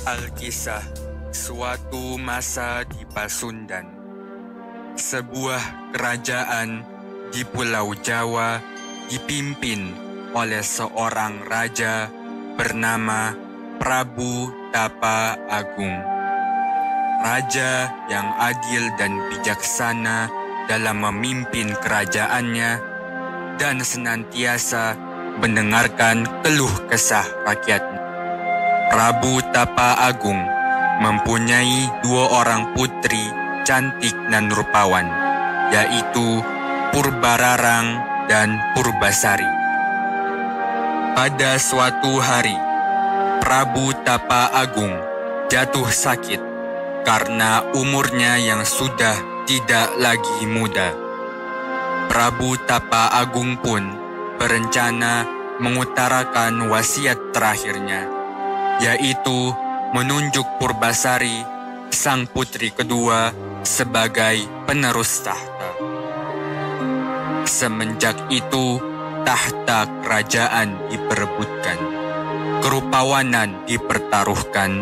Alkisah, suatu masa di Pasundan. Sebuah kerajaan di Pulau Jawa dipimpin oleh seorang raja bernama Prabu Tapa Agung. Raja yang adil dan bijaksana dalam memimpin kerajaannya dan senantiasa mendengarkan keluh kesah rakyatnya. Prabu Tapa Agung mempunyai 2 orang putri cantik dan rupawan, yaitu Purbararang dan Purbasari. Pada suatu hari, Prabu Tapa Agung jatuh sakit karena umurnya yang sudah tidak lagi muda. Prabu Tapa Agung pun berencana mengutarakan wasiat terakhirnya, yaitu menunjuk Purbasari, sang putri kedua, sebagai penerus tahta. Semenjak itu, tahta kerajaan diperebutkan. Kerupawanan dipertahankan dipertaruhkan,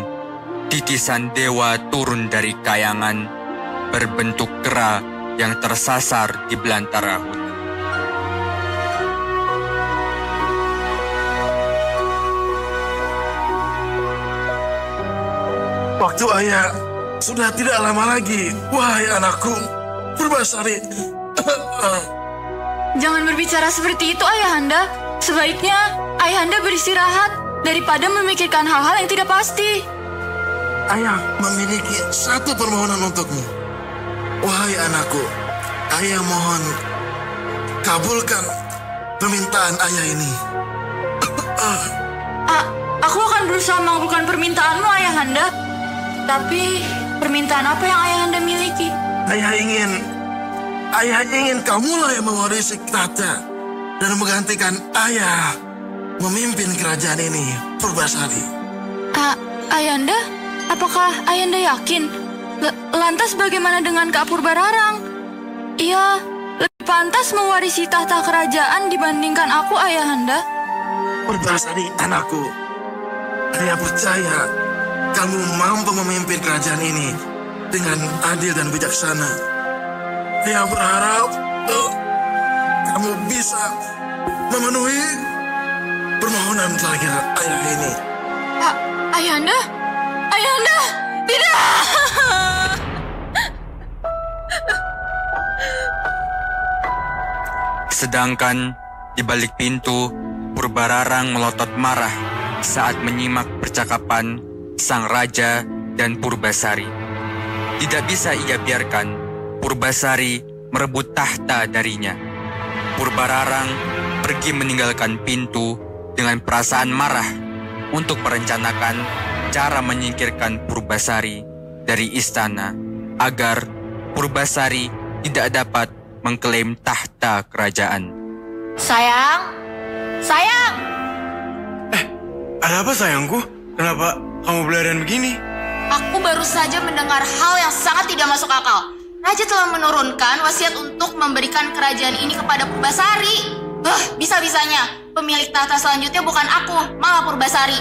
titisan dewa turun dari kayangan, berbentuk kera yang tersasar di belantara hutan. Waktu ayah sudah tidak lama lagi, wahai anakku, Purbasari. Jangan berbicara seperti itu, Ayahanda. Sebaiknya Ayahanda beristirahat daripada memikirkan hal-hal yang tidak pasti. Ayah memiliki satu permohonan untukmu. Wahai anakku, ayah mohon kabulkan permintaan ayah ini. Aku akan berusaha mengabulkan permintaanmu, Ayahanda. Tapi permintaan apa yang Ayahanda miliki? Ayah ingin kamulah yang mewarisi tahta dan menggantikan ayah memimpin kerajaan ini, Purbasari. Ayahanda, apakah Ayahanda yakin? Lantas bagaimana dengan Kak Purbararang? Ia lebih pantas mewarisi tahta kerajaan dibandingkan aku, Ayahanda. Purbasari, anakku, ayah percaya kamu mampu memimpin kerajaan ini dengan adil dan bijaksana. Ayah berharap kamu bisa memenuhi permohonan terakhir ayah ini. Ayahanda? Ayahanda! Tidak! Sedangkan di balik pintu, Purbararang melotot marah saat menyimak percakapan sang raja dan Purbasari. Tidak bisa ia biarkan Purbasari merebut tahta darinya. Purbararang pergi meninggalkan pintu dengan perasaan marah untuk merencanakan cara menyingkirkan Purbasari dari istana agar Purbasari tidak dapat mengklaim tahta kerajaan. Sayang! Ada apa sayangku? Kenapa kamu berlarian begini? Aku baru saja mendengar hal yang sangat tidak masuk akal. Raja telah menurunkan wasiat untuk memberikan kerajaan ini kepada Purbasari. Bisa-bisanya pemilik tahta selanjutnya bukan aku, malah Purbasari.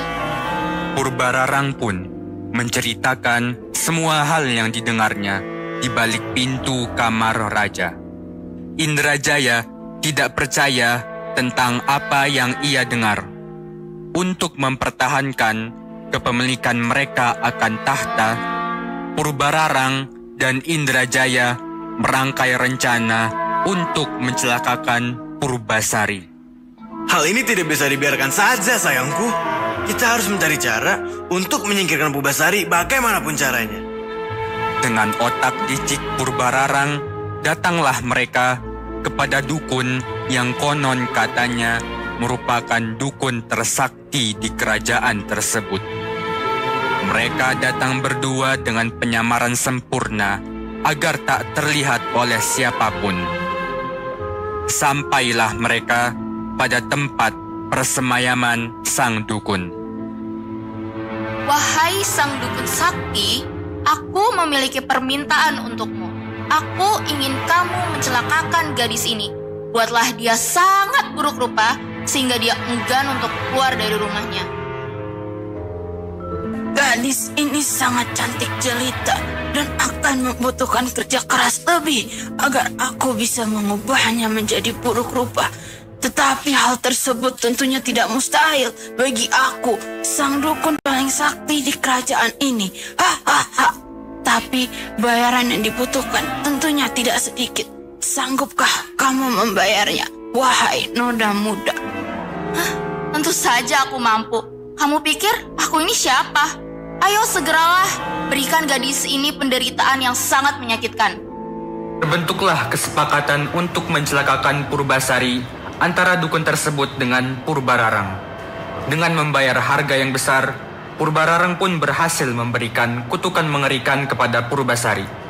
Purbararang pun menceritakan semua hal yang didengarnya di balik pintu kamar raja. Indrajaya tidak percaya tentang apa yang ia dengar. Untuk mempertahankan kepemilikan mereka akan tahta, Purbararang dan Indrajaya merangkai rencana untuk mencelakakan Purbasari. Hal ini tidak bisa dibiarkan saja sayangku. Kita harus mencari cara untuk menyingkirkan Purbasari bagaimanapun caranya. Dengan otak licik Purbararang, datanglah mereka kepada dukun yang konon katanya merupakan dukun tersakti di kerajaan tersebut. Mereka datang berdua dengan penyamaran sempurna agar tak terlihat oleh siapapun. Sampailah mereka pada tempat persemayaman sang dukun. Wahai sang dukun sakti, aku memiliki permintaan untukmu. Aku ingin kamu mencelakakan gadis ini. Buatlah dia sangat buruk rupa sehingga dia enggan untuk keluar dari rumahnya. Gadis ini sangat cantik jelita dan akan membutuhkan kerja keras lebih agar aku bisa mengubahnya menjadi buruk rupa. Tetapi hal tersebut tentunya tidak mustahil bagi aku, sang dukun paling sakti di kerajaan ini. Tapi bayaran yang dibutuhkan tentunya tidak sedikit. Sanggupkah kamu membayarnya, wahai noda muda? Tentu saja aku mampu. Kamu pikir aku ini siapa? Ayo segeralah berikan gadis ini penderitaan yang sangat menyakitkan. Terbentuklah kesepakatan untuk mencelakakan Purbasari antara dukun tersebut dengan Purbararang. Dengan membayar harga yang besar, Purbararang pun berhasil memberikan kutukan mengerikan kepada Purbasari.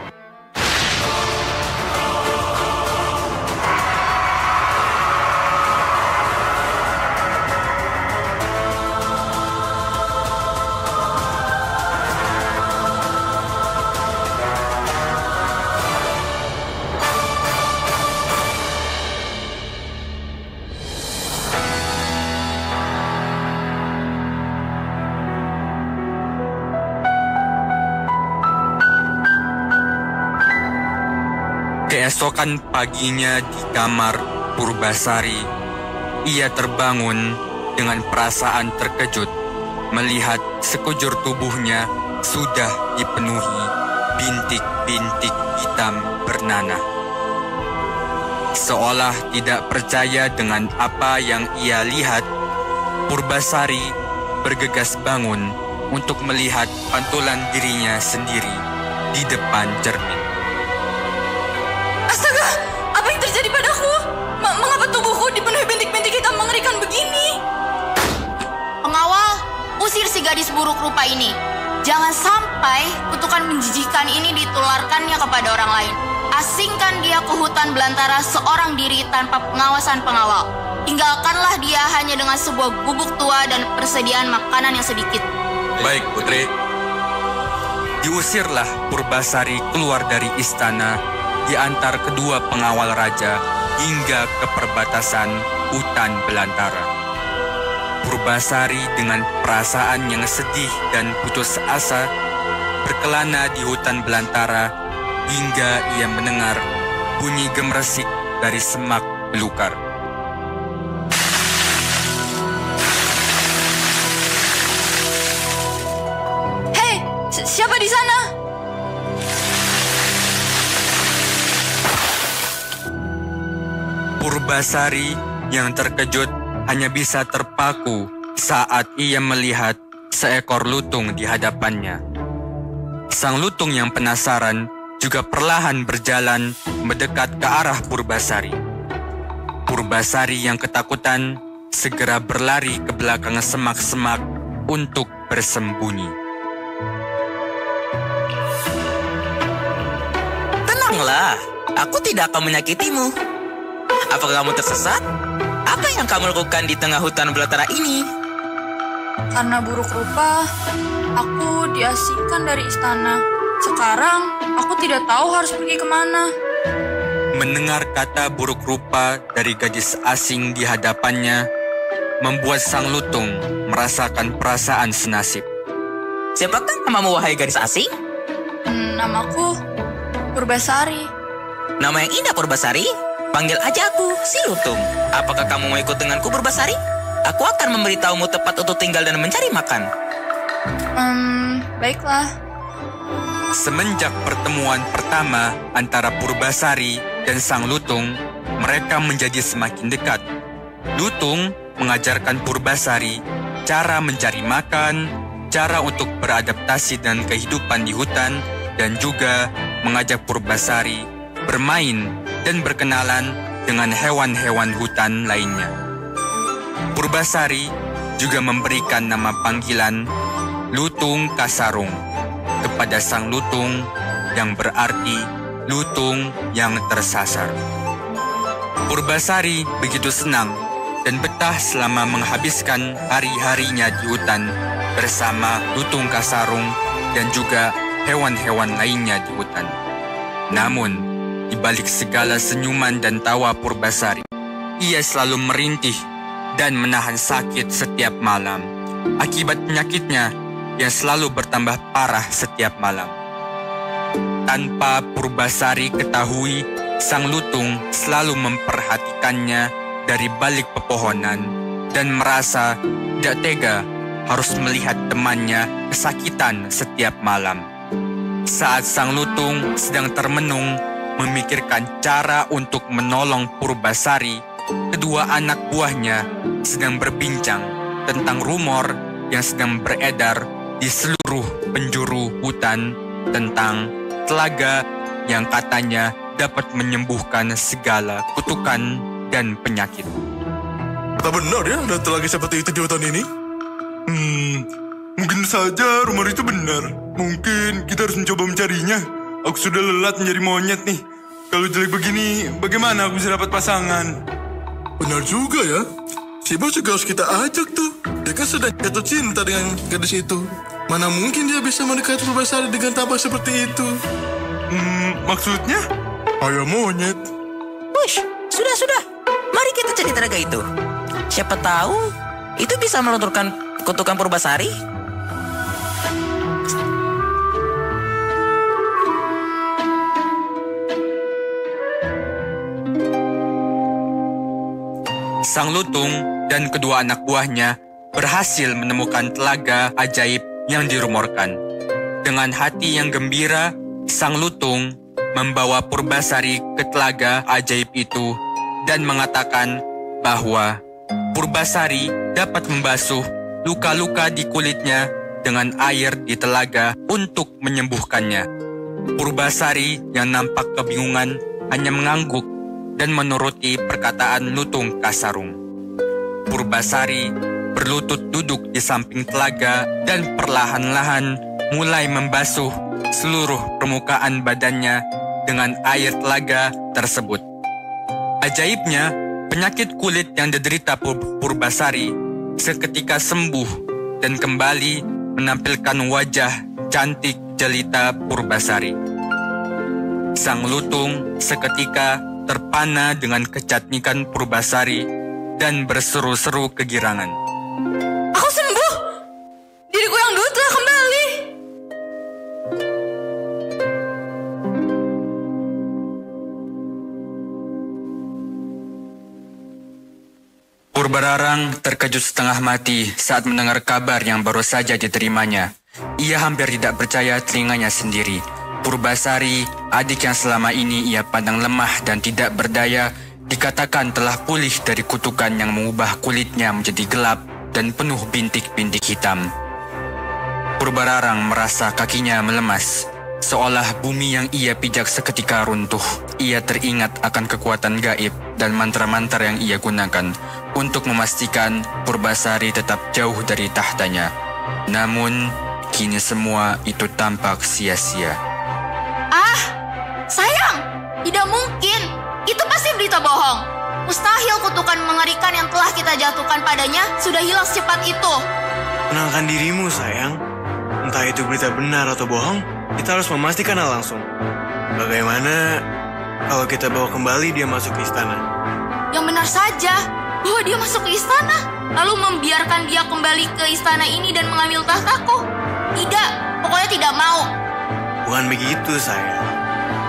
Keesokan paginya di kamar Purbasari, ia terbangun dengan perasaan terkejut melihat sekujur tubuhnya sudah dipenuhi bintik-bintik hitam bernanah. Seolah tidak percaya dengan apa yang ia lihat, Purbasari bergegas bangun untuk melihat pantulan dirinya sendiri di depan cermin. Astaga, apa yang terjadi padaku? Mengapa tubuhku dipenuhi bintik-bintik hitam mengerikan begini? Pengawal, usir si gadis buruk rupa ini. Jangan sampai kutukan menjijikan ini ditularkannya kepada orang lain. Asingkan dia ke hutan belantara seorang diri tanpa pengawasan pengawal. Tinggalkanlah dia hanya dengan sebuah gubuk tua dan persediaan makanan yang sedikit. Baik, Putri. Diusirlah Purbasari keluar dari istana, diantar kedua pengawal raja hingga ke perbatasan hutan belantara. Purbasari dengan perasaan yang sedih dan putus asa berkelana di hutan belantara hingga ia mendengar bunyi gemeresik dari semak belukar. Hei, siapa di sana? Purbasari yang terkejut hanya bisa terpaku saat ia melihat seekor lutung di hadapannya. Sang lutung yang penasaran juga perlahan berjalan mendekat ke arah Purbasari. Purbasari yang ketakutan segera berlari ke belakang semak-semak untuk bersembunyi. Tenanglah, aku tidak akan menyakitimu. Apakah kamu tersesat? Apa yang kamu lakukan di tengah hutan belantara ini? Karena buruk rupa, aku diasingkan dari istana. Sekarang, aku tidak tahu harus pergi kemana. Mendengar kata buruk rupa dari gadis asing di hadapannya, membuat sang lutung merasakan perasaan senasib. Siapakah namamu, wahai gadis asing? Namaku Purbasari. Nama yang indah, Purbasari. Panggil aja aku, si lutung. Apakah kamu mau ikut denganku, Purbasari? Aku akan memberitahumu tempat untuk tinggal dan mencari makan. Baiklah. Semenjak pertemuan pertama antara Purbasari dan sang lutung, mereka menjadi semakin dekat. Lutung mengajarkan Purbasari cara mencari makan, cara untuk beradaptasi dengan kehidupan di hutan, dan juga mengajak Purbasari bermain dan berkenalan dengan hewan-hewan hutan lainnya. Purbasari juga memberikan nama panggilan Lutung Kasarung kepada sang lutung, yang berarti lutung yang tersasar. Purbasari begitu senang dan betah selama menghabiskan hari-harinya di hutan bersama Lutung Kasarung dan juga hewan-hewan lainnya di hutan. Namun, di balik segala senyuman dan tawa Purbasari, ia selalu merintih dan menahan sakit setiap malam akibat penyakitnya yang selalu bertambah parah setiap malam. Tanpa Purbasari ketahui, sang lutung selalu memperhatikannya dari balik pepohonan dan merasa tidak tega harus melihat temannya kesakitan setiap malam. Saat sang lutung sedang termenung memikirkan cara untuk menolong Purbasari, kedua anak buahnya sedang berbincang tentang rumor yang sedang beredar di seluruh penjuru hutan tentang telaga yang katanya dapat menyembuhkan segala kutukan dan penyakit. Tak benar ya ada telaga seperti itu di hutan ini? Mungkin saja rumor itu benar. Mungkin kita harus mencoba mencarinya. Aku sudah lelah menjadi monyet nih. Kalau jelek begini, bagaimana aku bisa dapat pasangan? Benar juga ya. Si bos juga harus kita ajak tuh. Dia kan sedang jatuh cinta dengan gadis itu. Mana mungkin dia bisa mendekati Purbasari dengan tampak seperti itu? Maksudnya? Ayah monyet. Wush, sudah. Mari kita cari telaga itu. Siapa tahu itu bisa melunturkan kutukan Purbasari. Sang Lutung dan kedua anak buahnya berhasil menemukan telaga ajaib yang dirumorkan. Dengan hati yang gembira, Sang Lutung membawa Purbasari ke telaga ajaib itu dan mengatakan bahwa Purbasari dapat membasuh luka-luka di kulitnya dengan air di telaga untuk menyembuhkannya. Purbasari yang nampak kebingungan hanya mengangguk dan menuruti perkataan Lutung Kasarung. Purbasari berlutut duduk di samping telaga dan perlahan-lahan mulai membasuh seluruh permukaan badannya dengan air telaga tersebut. Ajaibnya, penyakit kulit yang diderita Purbasari seketika sembuh dan kembali menampilkan wajah cantik jelita Purbasari. Sang Lutung seketika terpana dengan kecantikan Purbasari dan berseru-seru kegirangan. Aku sembuh! Diriku yang dulu telah kembali! Purbararang terkejut setengah mati saat mendengar kabar yang baru saja diterimanya. Ia hampir tidak percaya telinganya sendiri. Purbasari, adik yang selama ini ia pandang lemah dan tidak berdaya, dikatakan telah pulih dari kutukan yang mengubah kulitnya menjadi gelap dan penuh bintik-bintik hitam. Purbararang merasa kakinya melemas, seolah bumi yang ia pijak seketika runtuh. Ia teringat akan kekuatan gaib dan mantra-mantra yang ia gunakan untuk memastikan Purbasari tetap jauh dari tahtanya. Namun, kini semua itu tampak sia-sia. Sayang, tidak mungkin. Itu pasti berita bohong. Mustahil kutukan mengerikan yang telah kita jatuhkan padanya sudah hilang secepat itu. Tenangkan dirimu, sayang. Entah itu berita benar atau bohong, kita harus memastikan hal langsung. Bagaimana kalau kita bawa kembali dia masuk ke istana? Yang benar saja, bahwa dia masuk ke istana, lalu membiarkan dia kembali ke istana ini dan mengambil tahtaku. Tidak, pokoknya tidak mau. Bukan begitu, sayang.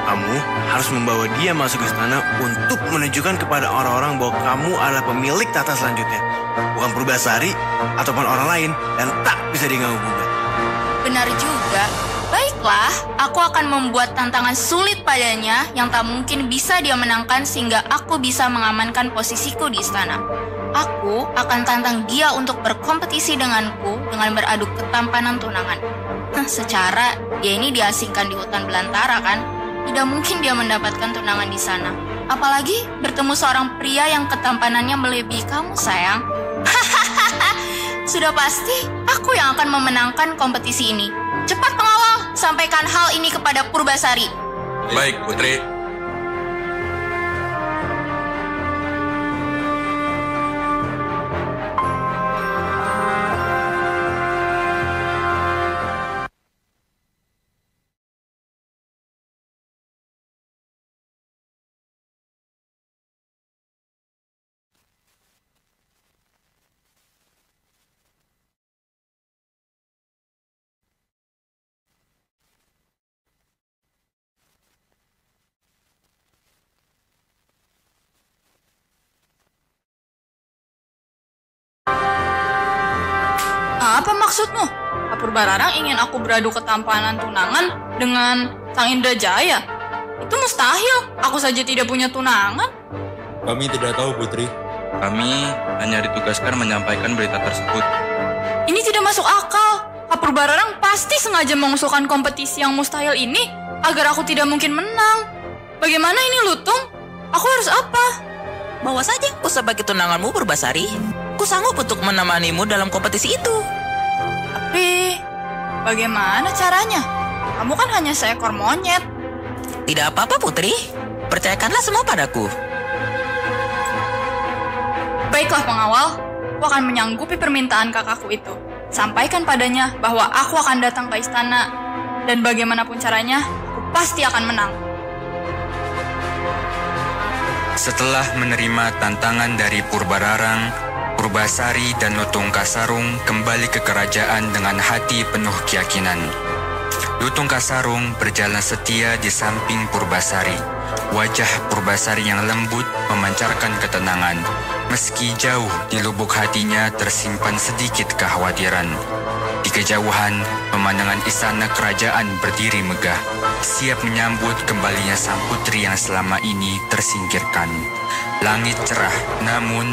Kamu harus membawa dia masuk ke istana untuk menunjukkan kepada orang-orang bahwa kamu adalah pemilik tahta selanjutnya. Bukan Purbasari ataupun orang lain dan tak bisa diganggu-gugat. Benar juga. Baiklah, aku akan membuat tantangan sulit padanya yang tak mungkin bisa dia menangkan sehingga aku bisa mengamankan posisiku di istana. Aku akan tantang dia untuk berkompetisi denganku dengan beradu ketampanan tunangan. Secara dia ini diasingkan di hutan belantara kan? Tidak mungkin dia mendapatkan tunangan di sana. Apalagi bertemu seorang pria yang ketampanannya melebihi kamu, sayang. Sudah pasti aku yang akan memenangkan kompetisi ini. Cepat pengawal, sampaikan hal ini kepada Purbasari. Baik, Putri. Apa maksudmu? Pak Purbararang ingin aku beradu ketampanan tunangan dengan Sang Indrajaya? Itu mustahil, aku saja tidak punya tunangan. Kami tidak tahu, Putri. Kami hanya ditugaskan menyampaikan berita tersebut. Ini tidak masuk akal. Pak Purbararang pasti sengaja mengusulkan kompetisi yang mustahil ini agar aku tidak mungkin menang. Bagaimana ini, Lutung? Aku harus apa? Bawa saja aku sebagai tunanganmu, Purbasari. Ku sanggup untuk menemanimu dalam kompetisi itu. Tapi, bagaimana caranya? Kamu kan hanya seekor monyet. Tidak apa-apa, Putri. Percayakanlah semua padaku. Baiklah, pengawal. Aku akan menyanggupi permintaan kakakku itu. Sampaikan padanya bahwa aku akan datang ke istana. Dan bagaimanapun caranya, aku pasti akan menang. Setelah menerima tantangan dari Purbararang, Purbasari dan Lutung Kasarung kembali ke kerajaan dengan hati penuh keyakinan. Lutung Kasarung berjalan setia di samping Purbasari. Wajah Purbasari yang lembut memancarkan ketenangan. Meski jauh di lubuk hatinya tersimpan sedikit kekhawatiran. Di kejauhan, pemandangan istana kerajaan berdiri megah, siap menyambut kembalinya sang putri yang selama ini tersingkirkan. Langit cerah, namun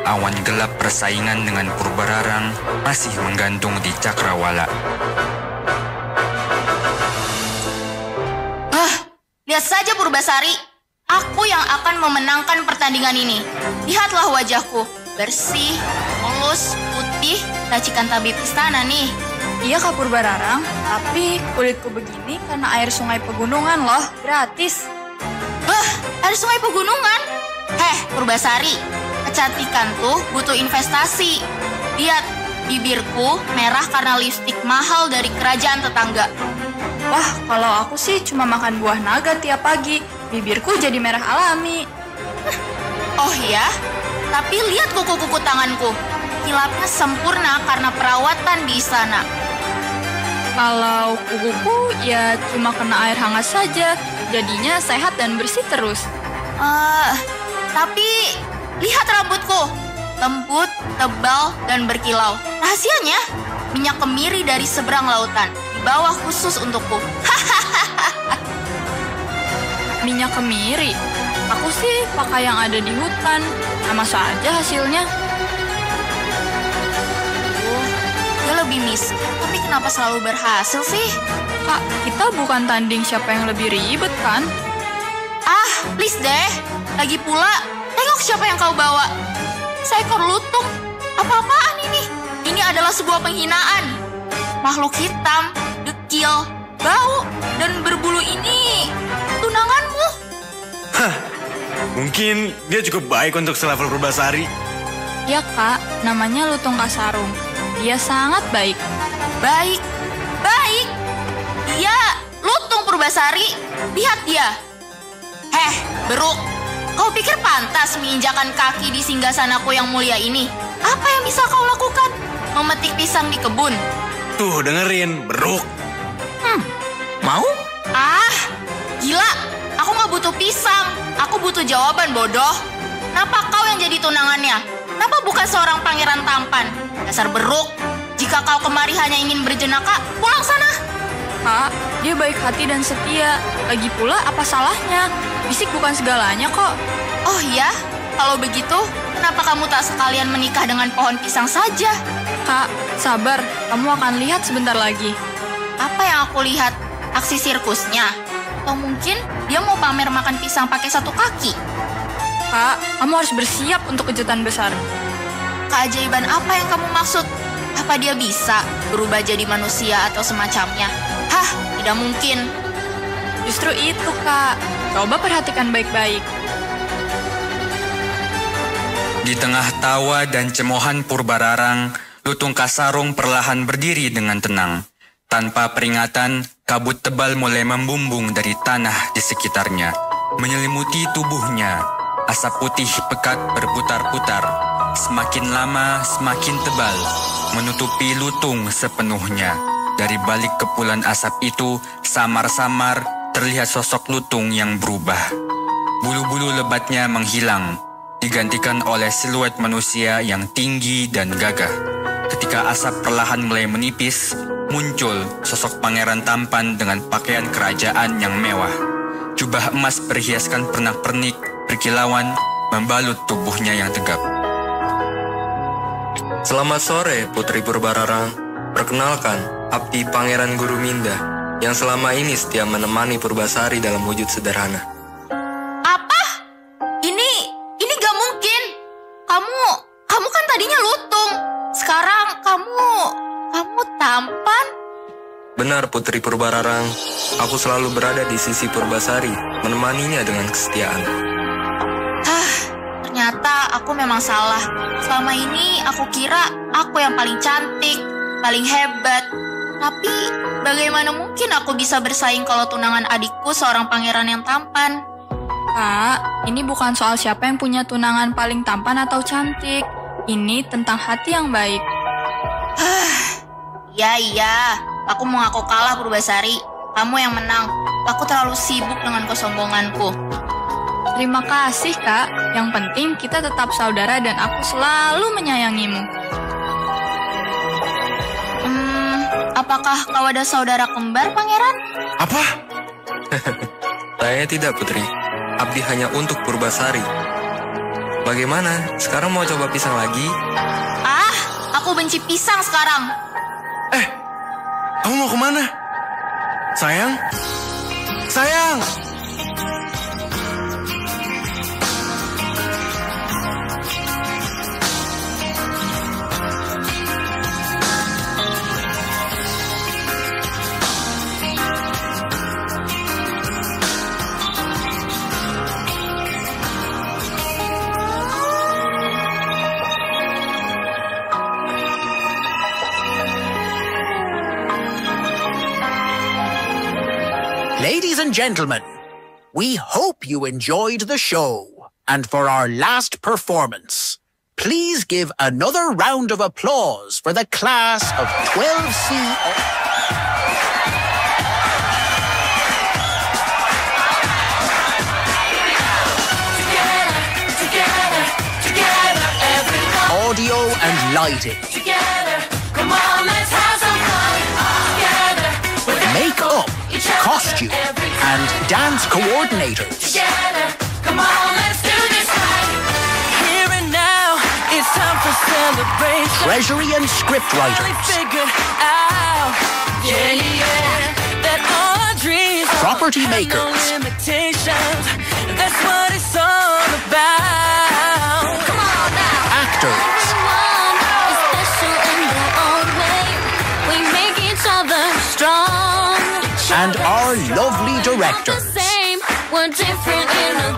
awan gelap persaingan dengan Purbararang masih menggantung di cakrawala. Lihat saja Purbasari, aku yang akan memenangkan pertandingan ini. Lihatlah wajahku, bersih, mulus, putih, racikan tabib istana nih. Iya Kak Purbararang, tapi kulitku begini karena air sungai pegunungan loh, gratis. Air sungai pegunungan? Purbasari, kecantikan tuh butuh investasi. Lihat, bibirku merah karena lipstik mahal dari kerajaan tetangga. Wah, kalau aku sih cuma makan buah naga tiap pagi, bibirku jadi merah alami. Oh ya? Tapi lihat kuku-kuku tanganku. Kilapnya sempurna karena perawatan di istana. Kalau kukuku ya cuma kena air hangat saja, jadinya sehat dan bersih terus. Tapi lihat rambutku. Lembut, tebal, dan berkilau. Rahasianya, minyak kemiri dari seberang lautan. Di bawah khusus untukku. Minyak kemiri? Aku sih pakai yang ada di hutan. Sama saja hasilnya. Dia lebih miskin, tapi kenapa selalu berhasil sih? Kak, kita bukan tanding siapa yang lebih ribet kan? Please deh. Lagi pula, tengok siapa yang kau bawa. Seekor lutung. Apa-apaan ini? Ini adalah sebuah penghinaan. Makhluk hitam, dekil, bau, dan berbulu ini tunanganmu. Mungkin dia cukup baik untuk selevel Purbasari. Ya Kak, namanya Lutung Kasarung. Dia sangat baik. Baik? Dia lutung Purbasari. Lihat dia. Beruk. Kau pikir pantas menginjakan kaki di singgasanaku yang mulia ini? Apa yang bisa kau lakukan? Memetik pisang di kebun? Tuh, dengerin, Beruk. Mau? Gila. Aku gak butuh pisang. Aku butuh jawaban, bodoh. Kenapa kau yang jadi tunangannya? Kenapa bukan seorang pangeran tampan? Dasar Beruk. Jika kau kemari hanya ingin berjenaka, pulang sana. Kak, dia baik hati dan setia. Lagi pula apa salahnya? Fisik bukan segalanya kok. Oh iya? Kalau begitu, kenapa kamu tak sekalian menikah dengan pohon pisang saja? Kak, sabar. Kamu akan lihat sebentar lagi. Apa yang aku lihat? Aksi sirkusnya? Atau mungkin dia mau pamer makan pisang pakai satu kaki? Kak, kamu harus bersiap untuk kejutan besar. Keajaiban apa yang kamu maksud? Apa dia bisa berubah jadi manusia atau semacamnya? Tidak mungkin. Justru itu, Kak. Coba perhatikan baik-baik. Di tengah tawa dan cemohan Purbararang, Lutung Kasarung perlahan berdiri dengan tenang. Tanpa peringatan, kabut tebal mulai membumbung dari tanah di sekitarnya, menyelimuti tubuhnya. Asap putih pekat berputar-putar, semakin lama semakin tebal, menutupi Lutung sepenuhnya. Dari balik kepulan asap itu, samar-samar terlihat sosok Lutung yang berubah. Bulu-bulu lebatnya menghilang, digantikan oleh siluet manusia yang tinggi dan gagah. Ketika asap perlahan mulai menipis, muncul sosok pangeran tampan dengan pakaian kerajaan yang mewah. Jubah emas berhiaskan pernak-pernik berkilauan membalut tubuhnya yang tegap. Selamat sore, Putri Purbararang. Perkenalkan, Abdi Pangeran Guru Minda, yang selama ini setia menemani Purbasari dalam wujud sederhana. Apa? Ini gak mungkin. Kamu kan tadinya lutung. Sekarang kamu tampan? Benar, Putri Purbararang. Aku selalu berada di sisi Purbasari, menemaninya dengan kesetiaan. Ternyata aku memang salah. Selama ini aku kira aku yang paling cantik, paling hebat. Tapi bagaimana mungkin aku bisa bersaing kalau tunangan adikku seorang pangeran yang tampan? Kak, ini bukan soal siapa yang punya tunangan paling tampan atau cantik. Ini tentang hati yang baik. Iya, aku mau ngaku kalah Purbasari. Kamu yang menang. Aku terlalu sibuk dengan kesombonganku. Terima kasih, Kak. Yang penting kita tetap saudara dan aku selalu menyayangimu. Apakah kau ada saudara kembar, Pangeran? Apa? Saya tidak, Putri. Abdi hanya untuk Purbasari. Bagaimana? Sekarang mau coba pisang lagi? Aku benci pisang sekarang. Kamu mau kemana? Sayang? Sayang! Ladies and gentlemen, we hope you enjoyed the show. And for our last performance, please give another round of applause for the class of 12C. Audio and lighting. Together, come on, let's have some fun. Together, Make-up, costume, and dance coordinators. together, come on, let's do this right. Here and now, it's time for celebration. Treasury and scriptwriters. Figured out, yeah, that all our dreams Property have makers. no limitations. That's what it's all about. Come on now. Actors. And our lovely directors. We're different in a